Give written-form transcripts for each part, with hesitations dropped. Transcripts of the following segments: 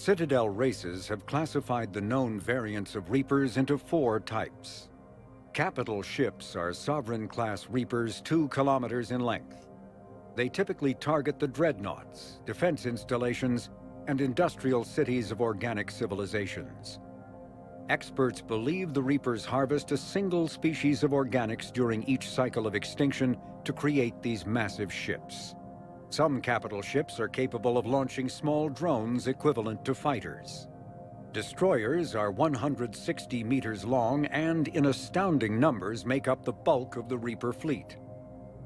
Citadel races have classified the known variants of Reapers into 4 types. Capital ships are Sovereign-class Reapers 2 kilometers in length. They typically target the dreadnoughts, defense installations, and industrial cities of organic civilizations. Experts believe the Reapers harvest a single species of organics during each cycle of extinction to create these massive ships. Some capital ships are capable of launching small drones equivalent to fighters. Destroyers are 160 meters long and, in astounding numbers, make up the bulk of the Reaper fleet.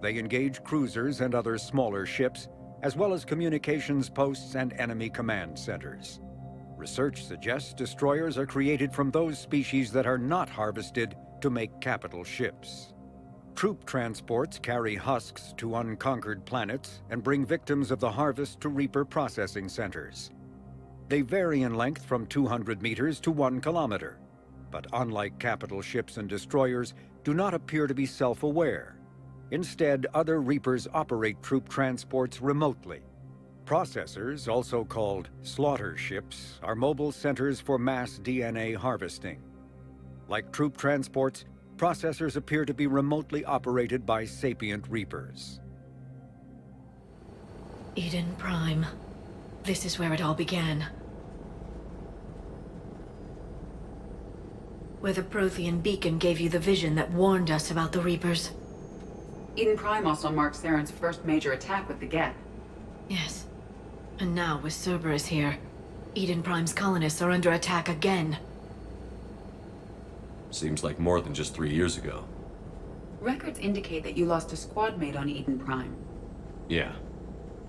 They engage cruisers and other smaller ships, as well as communications posts and enemy command centers. Research suggests destroyers are created from those species that are not harvested to make capital ships. Troop transports carry husks to unconquered planets and bring victims of the harvest to Reaper processing centers. They vary in length from 200 meters to 1 kilometer, but unlike capital ships and destroyers, do not appear to be self-aware. Instead, other Reapers operate troop transports remotely. Processors, also called slaughter ships, are mobile centers for mass DNA harvesting. Like troop transports, processors appear to be remotely operated by sapient Reapers. Eden Prime. This is where it all began. Where the Prothean beacon gave you the vision that warned us about the Reapers. Eden Prime also marked Saren's first major attack with the Geth. Yes. And now, with Cerberus here, Eden Prime's colonists are under attack again. Seems like more than just 3 years ago. Records indicate that you lost a squad mate on Eden Prime. Yeah.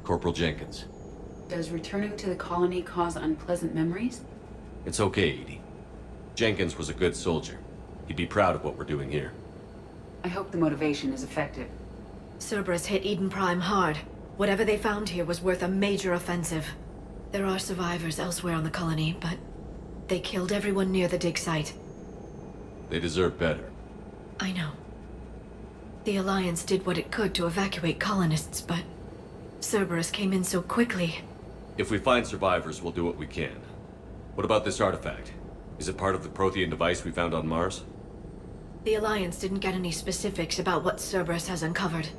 Corporal Jenkins. Does returning to the colony cause unpleasant memories? It's okay, Edie. Jenkins was a good soldier. He'd be proud of what we're doing here. I hope the motivation is effective. Cerberus hit Eden Prime hard. Whatever they found here was worth a major offensive. There are survivors elsewhere on the colony, but they killed everyone near the dig site. They deserve better. I know. The Alliance did what it could to evacuate colonists, but Cerberus came in so quickly. If we find survivors, we'll do what we can. What about this artifact? Is it part of the Prothean device we found on Mars? The Alliance didn't get any specifics about what Cerberus has uncovered.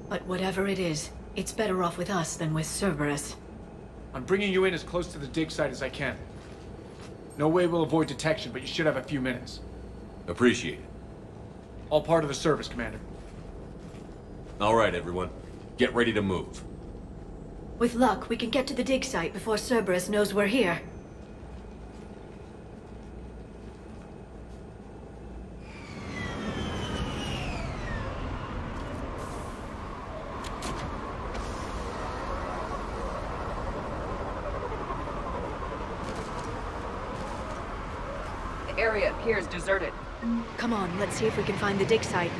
But whatever it is, it's better off with us than with Cerberus. I'm bringing you in as close to the dig site as I can. No way we'll avoid detection, but you should have a few minutes. Appreciate it. All part of the service, Commander. All right, everyone. Get ready to move. With luck, we can get to the dig site before Cerberus knows we're here. The area appears deserted. Come on, let's see if we can find the dig site.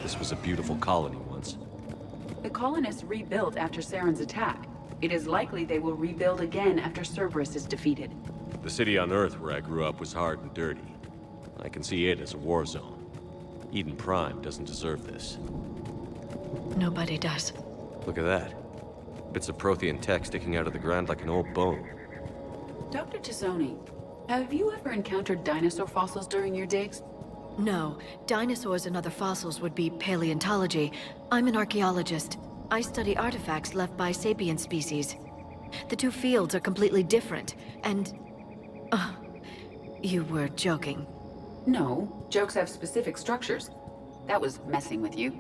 This was a beautiful colony once. The colonists rebuilt after Saren's attack. It is likely they will rebuild again after Cerberus is defeated. The city on Earth where I grew up was hard and dirty. I can see it as a war zone. Eden Prime doesn't deserve this. Nobody does. Look at that. Bits of Prothean tech sticking out of the ground like an old bone. Dr. Tassoni, have you ever encountered dinosaur fossils during your digs? No, dinosaurs and other fossils would be paleontology. I'm an archaeologist. I study artifacts left by sapient species. The two fields are completely different, and... you were joking. No, jokes have specific structures. That was messing with you.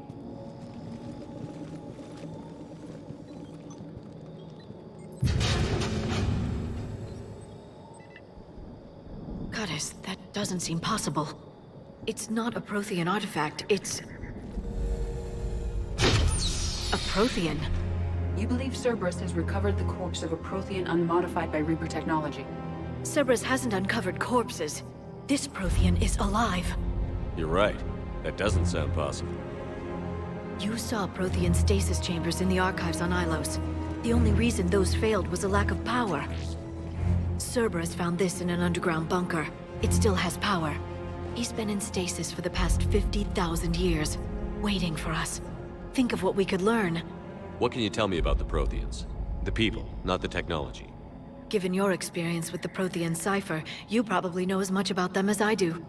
Goddess, that doesn't seem possible. It's not a Prothean artifact, it's... a Prothean. You believe Cerberus has recovered the corpse of a Prothean unmodified by Reaper technology. Cerberus hasn't uncovered corpses. This Prothean is alive. You're right. That doesn't sound possible. You saw Prothean stasis chambers in the archives on Ilos. The only reason those failed was a lack of power. Cerberus found this in an underground bunker. It still has power. He's been in stasis for the past 50,000 years, waiting for us. Think of what we could learn. What can you tell me about the Protheans? The people, not the technology. Given your experience with the Prothean cipher, you probably know as much about them as I do.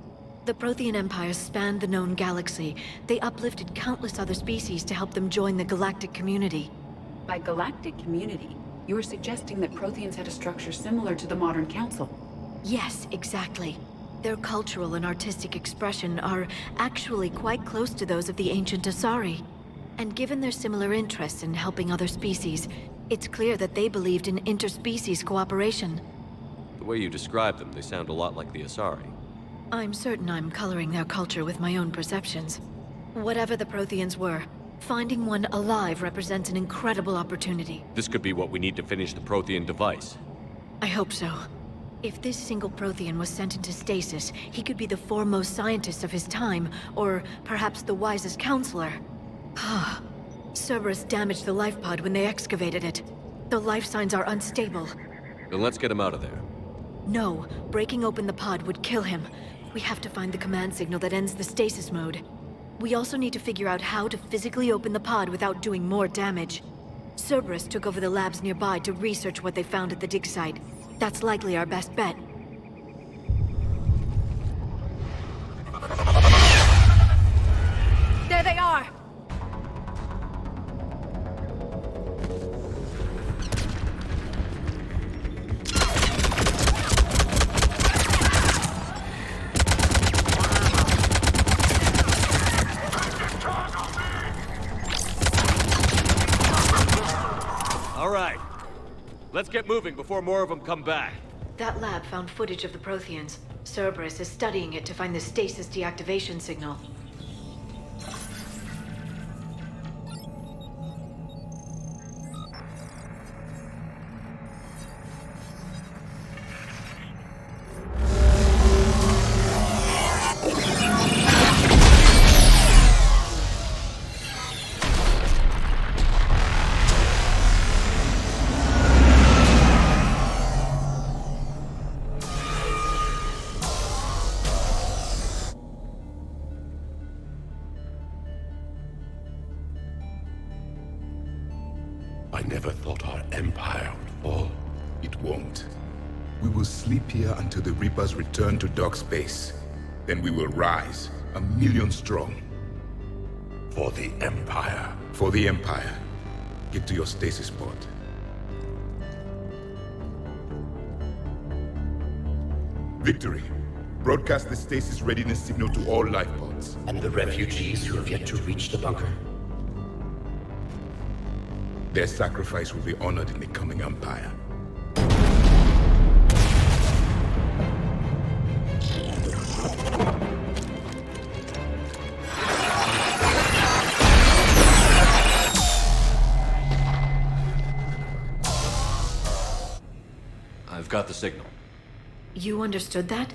The Prothean Empire spanned the known galaxy. They uplifted countless other species to help them join the galactic community. By galactic community, you are suggesting that Protheans had a structure similar to the modern council. Yes, exactly. Their cultural and artistic expression are actually quite close to those of the ancient Asari. And given their similar interests in helping other species, it's clear that they believed in interspecies cooperation. The way you describe them, they sound a lot like the Asari. I'm certain I'm coloring their culture with my own perceptions. Whatever the Protheans were, finding one alive represents an incredible opportunity. This could be what we need to finish the Prothean device. I hope so. If this single Prothean was sent into stasis, he could be the foremost scientist of his time, or perhaps the wisest counselor. Cerberus damaged the life pod when they excavated it. The life signs are unstable. Then let's get him out of there. No, breaking open the pod would kill him. We have to find the command signal that ends the stasis mode. We also need to figure out how to physically open the pod without doing more damage. Cerberus took over the labs nearby to research what they found at the dig site. That's likely our best bet. There they are! All right. Let's get moving before more of them come back. That lab found footage of the Protheans. Cerberus is studying it to find the stasis deactivation signal. I never thought our empire would fall. It won't. We will sleep here until the Reapers return to Doc's base. Then we will rise, 1,000,000 strong. For the Empire. For the Empire. Get to your stasis pod. Victory. Broadcast the stasis readiness signal to all life pods. And the refugees who have yet to reach the bunker. Their sacrifice will be honored in the coming Empire. I've got the signal. You understood that?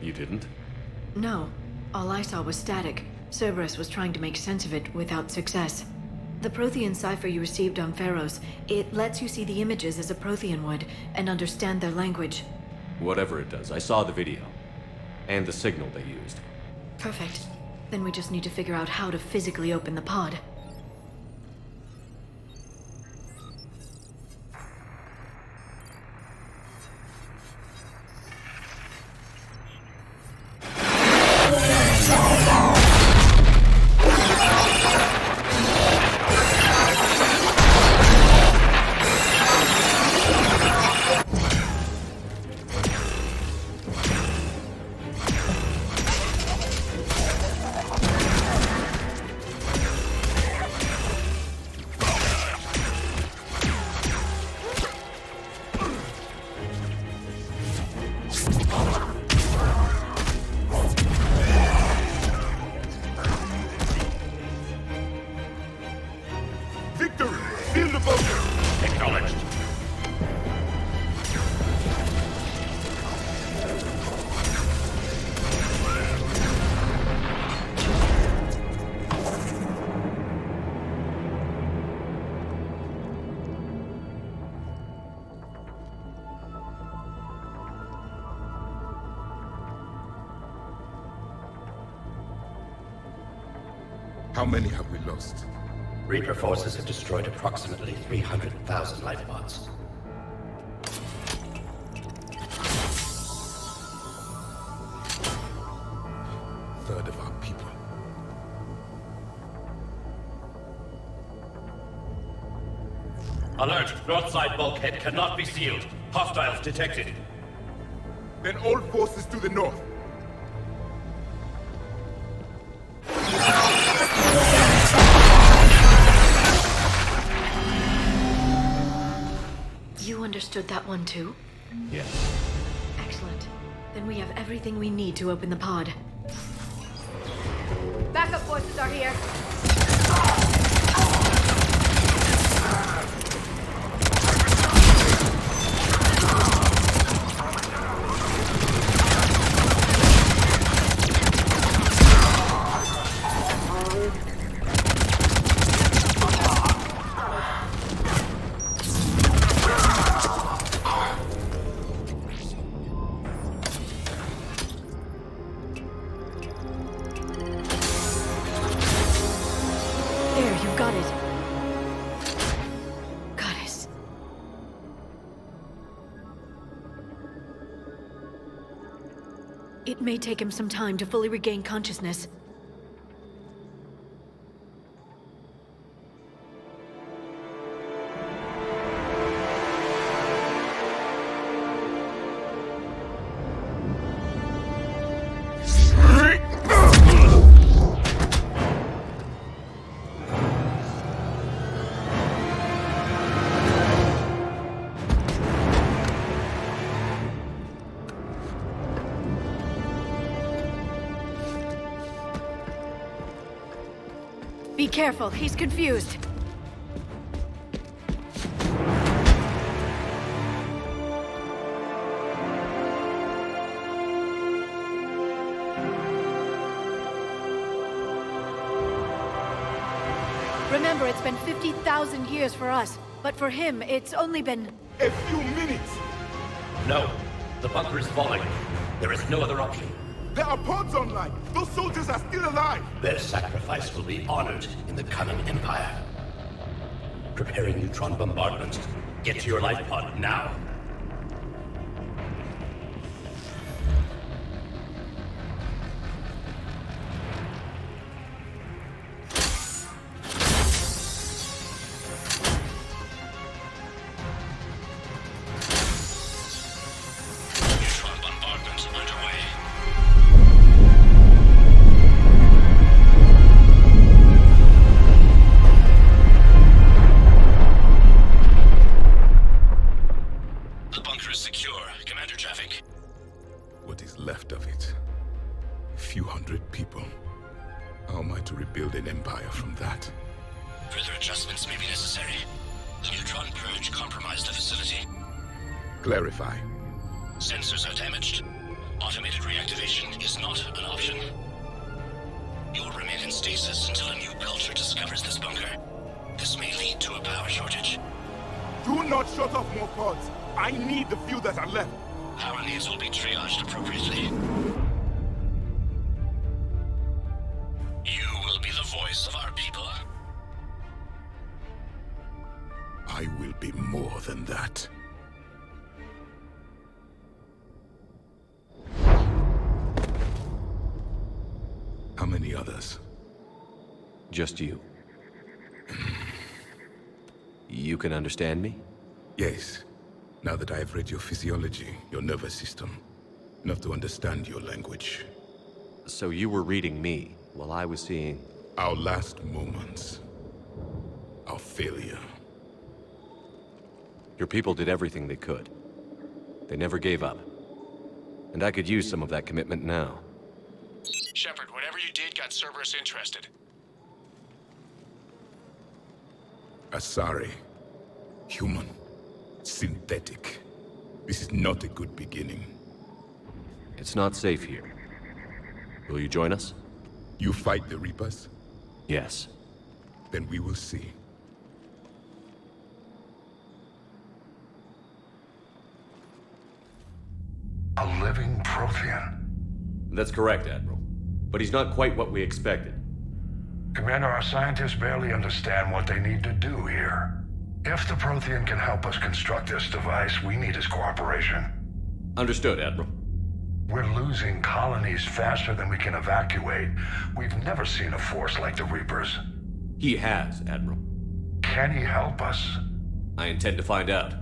You didn't? No. All I saw was static. Cerberus was trying to make sense of it without success. The Prothean cipher you received on Pharaohs, it lets you see the images as a Prothean would, and understand their language. Whatever it does, I saw the video. And the signal they used. Perfect. Then we just need to figure out how to physically open the pod. How many have we lost? Reaper forces have destroyed approximately 300,000 life pods. Third of our people. Alert! North side bulkhead cannot be sealed. Hostiles detected. Then all forces to the north. You understood that one too? Yes. Excellent. Then we have everything we need to open the pod. Backup forces are here. There, you've got it. Goddess. It may take him some time to fully regain consciousness. Be careful, he's confused. Remember, it's been 50,000 years for us, but for him, it's only been... A few minutes! No. The bunker is falling. There is no other option. There are pods online! Those soldiers are still alive! Their sacrifice will be honored in the coming Empire. Preparing neutron bombardment. Get to your life pod now. Neutron bombardment underway. The bunker is secure. Commander traffic. What is left of it? A few hundred people. How am I to rebuild an empire from that? Further adjustments may be necessary. The neutron purge compromised the facility. Clarify. Sensors are damaged. Automated reactivation is not an option. You will remain in stasis until a new culture discovers this bunker. This may lead to a power shortage. Do not shut off more pods! I need the few that are left! Power needs will be triaged appropriately. You will be the voice of our people. I will be more than that. How many others? Just you. You can understand me? Yes. Now that I have read your physiology, your nervous system, enough to understand your language. So you were reading me, while I was seeing... Our last moments. Our failure. Your people did everything they could. They never gave up. And I could use some of that commitment now. Shepard, whatever you did got Cerberus interested. Asari. Human. Synthetic. This is not a good beginning. It's not safe here. Will you join us? You fight the Reapers? Yes. Then we will see. A living Prothean. That's correct, Admiral. But he's not quite what we expected. Commander, our scientists barely understand what they need to do here. If the Prothean can help us construct this device, we need his cooperation. Understood, Admiral. We're losing colonies faster than we can evacuate. We've never seen a force like the Reapers. He has, Admiral. Can he help us? I intend to find out.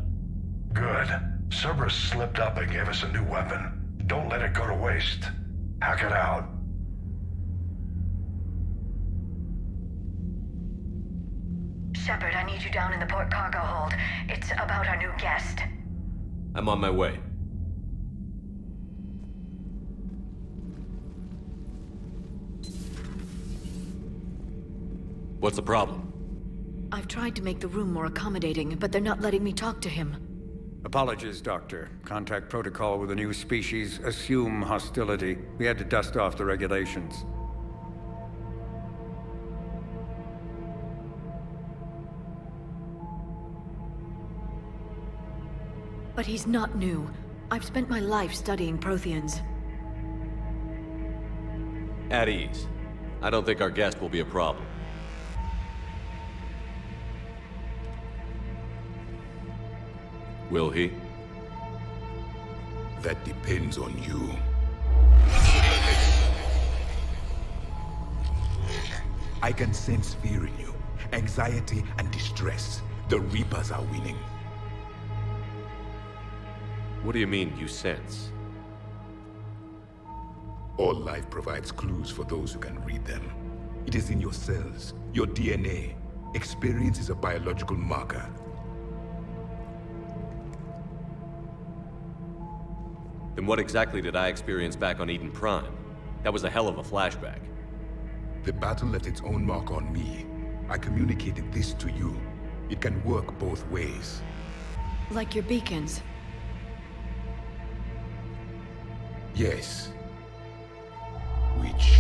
Good. Cerberus slipped up and gave us a new weapon. Don't let it go to waste. Hack it out. Shepard, I need you down in the port cargo hold. It's about our new guest. I'm on my way. What's the problem? I've tried to make the room more accommodating, but they're not letting me talk to him. Apologies, Doctor. Contact protocol with a new species. Assume hostility. We had to dust off the regulations. But he's not new. I've spent my life studying Protheans. At ease. I don't think our guest will be a problem. Will he? That depends on you. I can sense fear in you, anxiety and distress. The Reapers are winning. What do you mean, you sense? All life provides clues for those who can read them. It is in your cells, your DNA. Experience is a biological marker. Then what exactly did I experience back on Eden Prime? That was a hell of a flashback. The battle left its own mark on me. I communicated this to you. It can work both ways. Like your beacons. Yes. Which...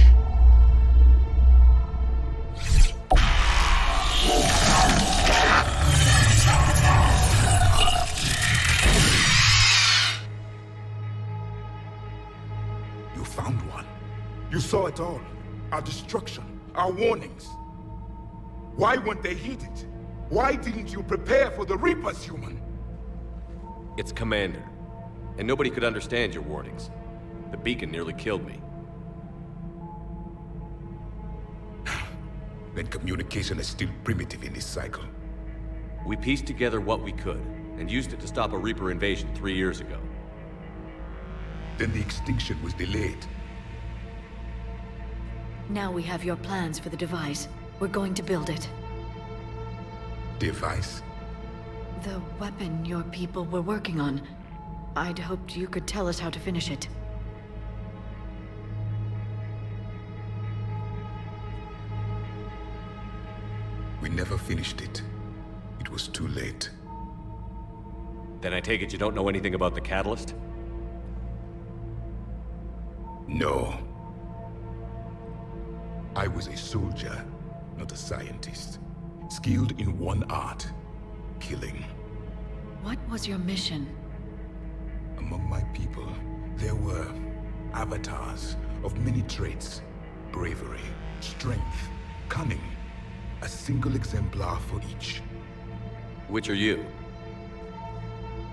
You found one. You saw it all. Our destruction, our warnings. Why weren't they heeded? Why didn't you prepare for the Reapers, human? It's Commander. And nobody could understand your warnings. The beacon nearly killed me. Then communication is still primitive in this cycle. We pieced together what we could, and used it to stop a Reaper invasion 3 years ago. Then the extinction was delayed. Now we have your plans for the device. We're going to build it. Device? The weapon your people were working on. I'd hoped you could tell us how to finish it. We never finished it. It was too late. Then I take it you don't know anything about the catalyst? No. I was a soldier, not a scientist. Skilled in one art, killing. What was your mission? Among my people, there were avatars of many traits. Bravery, strength, cunning. A single exemplar for each. Which are you?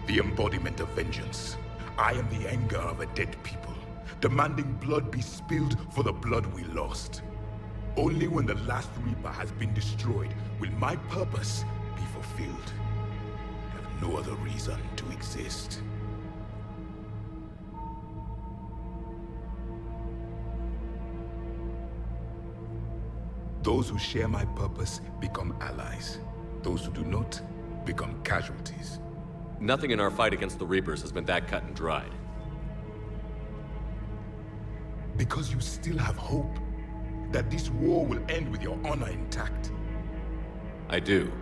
The embodiment of vengeance. I am the anger of a dead people, demanding blood be spilled for the blood we lost. Only when the last Reaper has been destroyed will my purpose be fulfilled. I have no other reason to exist. Those who share my purpose become allies. Those who do not become casualties. Nothing in our fight against the Reapers has been that cut and dried. Because you still have hope that this war will end with your honor intact. I do.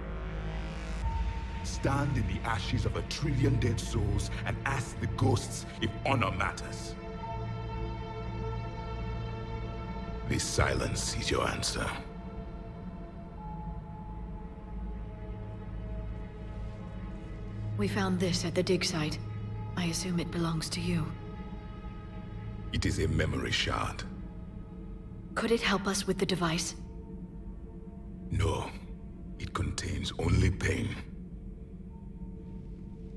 Stand in the ashes of 1 trillion dead souls and ask the ghosts if honor matters. This silence is your answer. We found this at the dig site. I assume it belongs to you. It is a memory shard. Could it help us with the device? No, it contains only pain.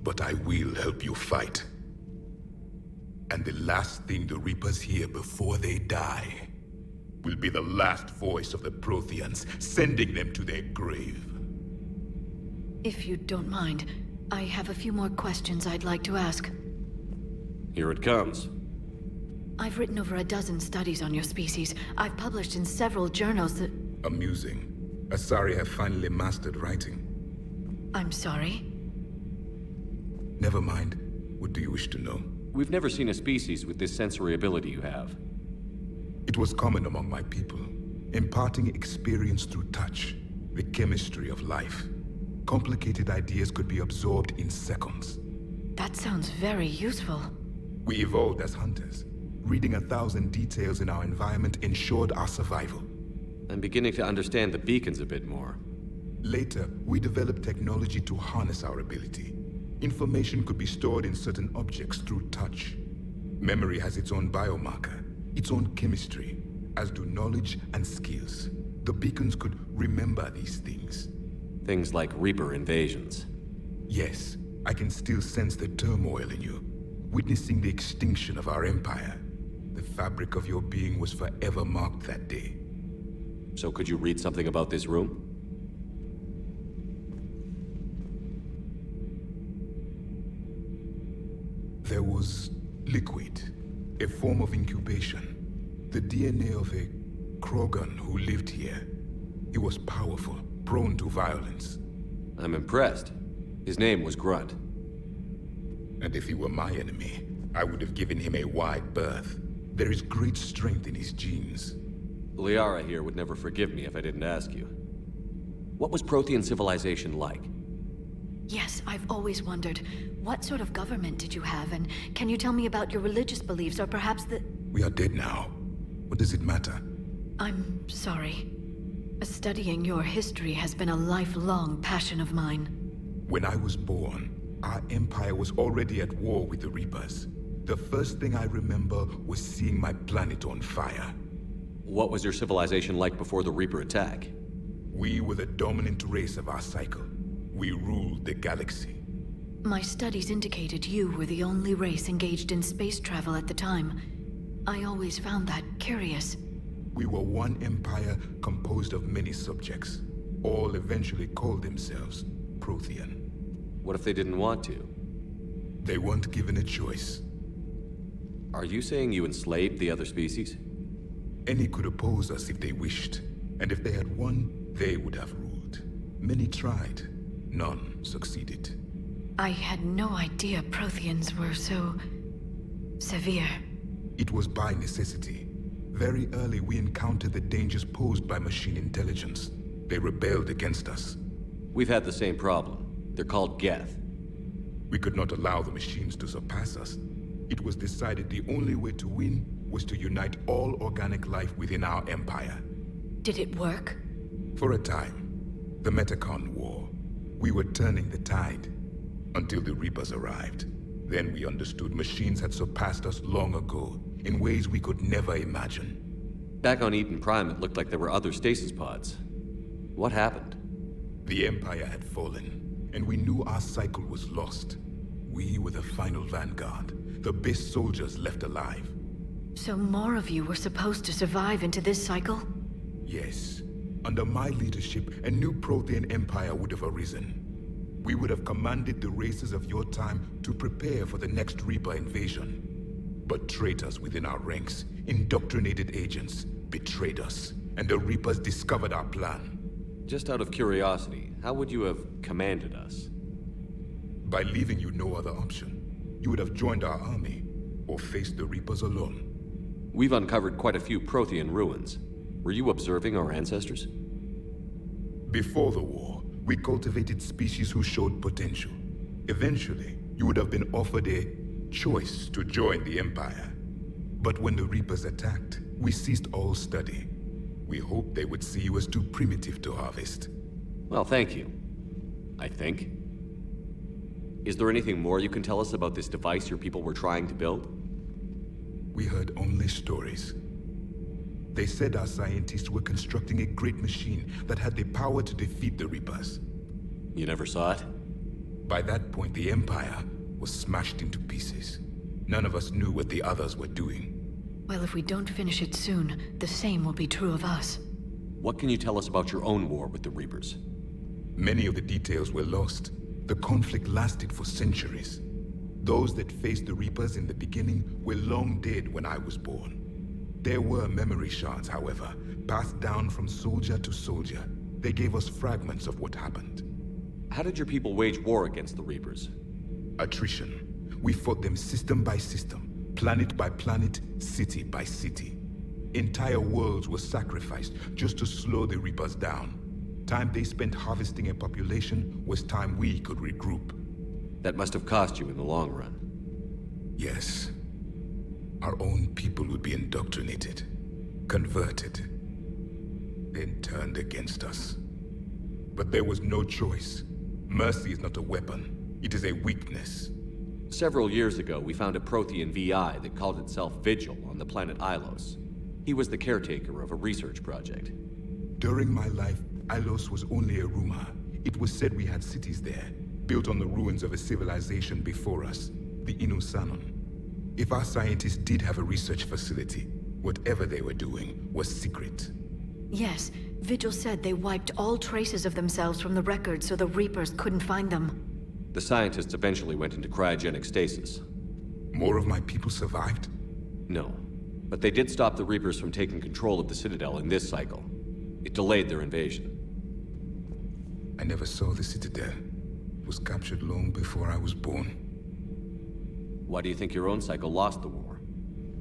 But I will help you fight. And the last thing the Reapers hear before they die will be the last voice of the Protheans, sending them to their grave. If you don't mind, I have a few more questions I'd like to ask. Here it comes. I've written over a dozen studies on your species. I've published in several journals that... Amusing. Asari have finally mastered writing. I'm sorry? Never mind. What do you wish to know? We've never seen a species with this sensory ability you have. It was common among my people, imparting experience through touch, the chemistry of life. Complicated ideas could be absorbed in seconds. That sounds very useful. We evolved as hunters. Reading 1,000 details in our environment ensured our survival. I'm beginning to understand the beacons a bit more. Later, we developed technology to harness our ability. Information could be stored in certain objects through touch. Memory has its own biomarker, its own chemistry, as do knowledge and skills. The beacons could remember these things. Things like Reaper invasions. Yes, I can still sense the turmoil in you, witnessing the extinction of our empire. The fabric of your being was forever marked that day. So could you read something about this room? There was liquid, a form of incubation. The DNA of a Krogan who lived here. He was powerful, prone to violence. I'm impressed. His name was Grunt. And if he were my enemy, I would have given him a wide berth. There is great strength in his genes. Liara here would never forgive me if I didn't ask you. What was Prothean civilization like? Yes, I've always wondered, what sort of government did you have, and can you tell me about your religious beliefs, or perhaps the... We are dead now. What does it matter? I'm sorry. Studying your history has been a lifelong passion of mine. When I was born, our empire was already at war with the Reapers. The first thing I remember was seeing my planet on fire. What was your civilization like before the Reaper attack? We were the dominant race of our cycle. We ruled the galaxy. My studies indicated you were the only race engaged in space travel at the time. I always found that curious. We were one empire composed of many subjects. All eventually called themselves Prothean. What if they didn't want to? They weren't given a choice. Are you saying you enslaved the other species? Any could oppose us if they wished. And if they had won, they would have ruled. Many tried. None succeeded. I had no idea Protheans were so... severe. It was by necessity. Very early we encountered the dangers posed by machine intelligence. They rebelled against us. We've had the same problem. They're called Geth. We could not allow the machines to surpass us. It was decided the only way to win was to unite all organic life within our empire. Did it work? For a time. The Metacon War. We were turning the tide. Until the Reapers arrived. Then we understood machines had surpassed us long ago, in ways we could never imagine. Back on Eden Prime, it looked like there were other stasis pods. What happened? The Empire had fallen, and we knew our cycle was lost. We were the final vanguard, the best soldiers left alive. So more of you were supposed to survive into this cycle? Yes. Under my leadership, a new Prothean empire would have arisen. We would have commanded the races of your time to prepare for the next Reaper invasion. But traitors within our ranks, indoctrinated agents, betrayed us, and the Reapers discovered our plan. Just out of curiosity, how would you have commanded us? By leaving you no other option. You would have joined our army, or faced the Reapers alone. We've uncovered quite a few Prothean ruins. Were you observing our ancestors? Before the war, we cultivated species who showed potential. Eventually, you would have been offered a choice to join the Empire. But when the Reapers attacked, we ceased all study. We hoped they would see you as too primitive to harvest. Well, thank you. I think. Is there anything more you can tell us about this device your people were trying to build? We heard only stories. They said our scientists were constructing a great machine that had the power to defeat the Reapers. You never saw it? By that point, the Empire was smashed into pieces. None of us knew what the others were doing. Well, if we don't finish it soon, the same will be true of us. What can you tell us about your own war with the Reapers? Many of the details were lost. The conflict lasted for centuries. Those that faced the Reapers in the beginning were long dead when I was born. There were memory shards, however, passed down from soldier to soldier. They gave us fragments of what happened. How did your people wage war against the Reapers? Attrition. We fought them system by system, planet by planet, city by city. Entire worlds were sacrificed just to slow the Reapers down. Time they spent harvesting a population was time we could regroup. That must have cost you in the long run. Yes. Our own people would be indoctrinated, converted, then turned against us. But there was no choice. Mercy is not a weapon. It is a weakness. Several years ago, we found a Prothean VI that called itself Vigil on the planet Ilos. He was the caretaker of a research project. During my life, Ilos was only a rumor. It was said we had cities there, built on the ruins of a civilization before us, the Inusanon. If our scientists did have a research facility, whatever they were doing was secret. Yes, Vigil said they wiped all traces of themselves from the records so the Reapers couldn't find them. The scientists eventually went into cryogenic stasis. More of my people survived? No, but they did stop the Reapers from taking control of the Citadel in this cycle. It delayed their invasion. I never saw the Citadel. It was captured long before I was born. Why do you think your own cycle lost the war?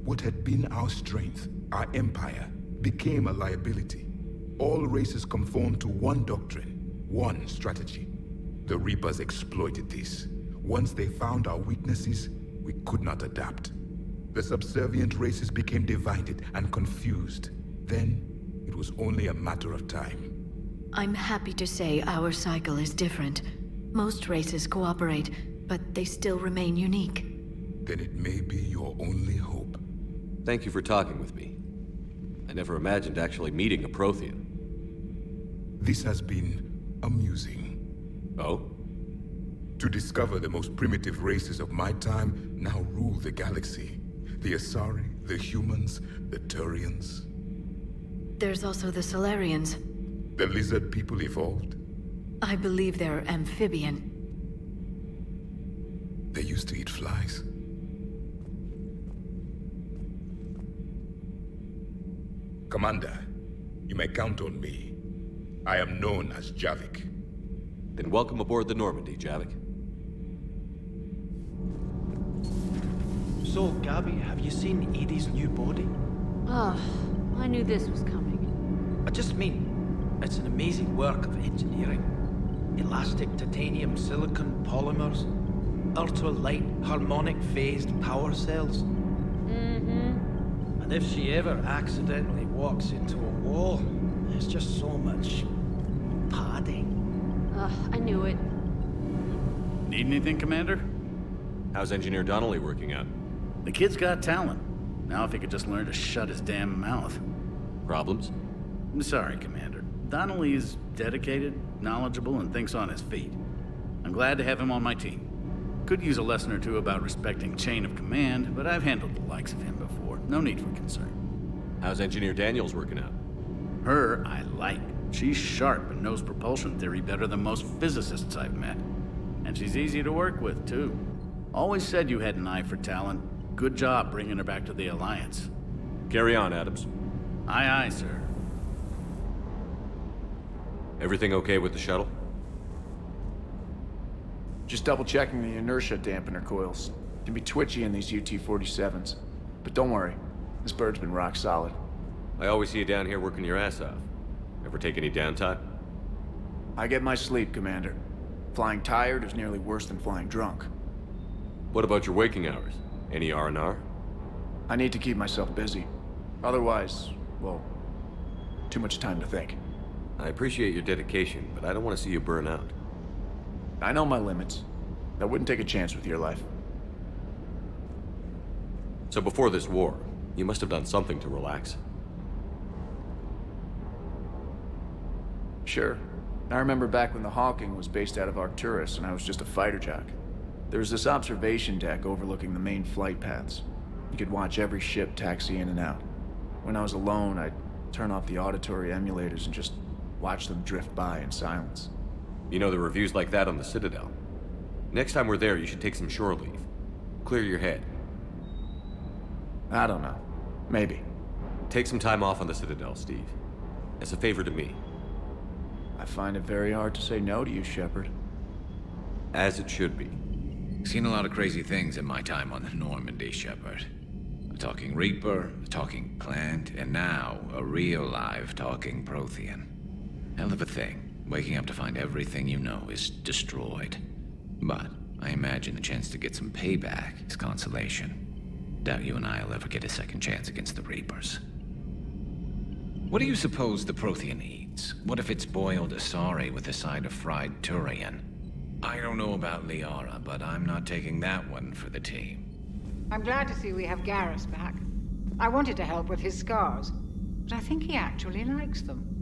What had been our strength, our empire, became a liability. All races conformed to one doctrine, one strategy. The Reapers exploited this. Once they found our weaknesses, we could not adapt. The subservient races became divided and confused. Then, it was only a matter of time. I'm happy to say our cycle is different. Most races cooperate, but they still remain unique. Then it may be your only hope. Thank you for talking with me. I never imagined actually meeting a Prothean. This has been amusing. Oh? To discover the most primitive races of my time now rule the galaxy. The Asari, the humans, the Turians. There's also the Solarians. The lizard people evolved. I believe they're amphibian. They used to eat flies. Commander, you may count on me. I am known as Javik. Then welcome aboard the Normandy, Javik. So, Gabby, have you seen Edie's new body? Oh, I knew this was coming. I just mean, it's an amazing work of engineering. Elastic titanium silicon polymers, ultra-light harmonic phased power cells. Mm-hmm. And if she ever accidentally walks into a wall, there's just so much padding. I knew it. Need anything, Commander? How's Engineer Donnelly working out? The kid's got talent. Now if he could just learn to shut his damn mouth. Problems? I'm sorry, Commander. Donnelly is dedicated, knowledgeable, and thinks on his feet. I'm glad to have him on my team. Could use a lesson or two about respecting chain of command, but I've handled the likes of him before. No need for concern. How's Engineer Daniels working out? Her, I like. She's sharp and knows propulsion theory better than most physicists I've met. And she's easy to work with, too. Always said you had an eye for talent. Good job bringing her back to the Alliance. Carry on, Adams. Aye, aye, sir. Everything okay with the shuttle? Just double-checking the inertia dampener coils. Can be twitchy in these UT-47s. But don't worry, this bird's been rock solid. I always see you down here working your ass off. Ever take any downtime? I get my sleep, Commander. Flying tired is nearly worse than flying drunk. What about your waking hours? Any R&R? I need to keep myself busy. Otherwise, well, too much time to think. I appreciate your dedication, but I don't want to see you burn out. I know my limits. I wouldn't take a chance with your life. So before this war, you must have done something to relax. Sure. I remember back when the Hawking was based out of Arcturus and I was just a fighter jock. There was this observation deck overlooking the main flight paths. You could watch every ship taxi in and out. When I was alone, I'd turn off the auditory emulators and just watch them drift by in silence. You know, the reviews like that on the Citadel. Next time we're there, you should take some shore leave. Clear your head. I don't know. Maybe. Take some time off on the Citadel, Steve. As a favor to me. I find it very hard to say no to you, Shepard. As it should be. Seen a lot of crazy things in my time on the Normandy, Shepard. A talking Reaper, a talking plant, and now a real live talking Prothean. Hell of a thing, waking up to find everything you know is destroyed. But I imagine the chance to get some payback is consolation. Doubt you and I'll ever get a second chance against the Reapers. What do you suppose the Prothean eats? What if it's boiled Asari with a side of fried Turian? I don't know about Liara, but I'm not taking that one for the team. I'm glad to see we have Garrus back. I wanted to help with his scars, but I think he actually likes them.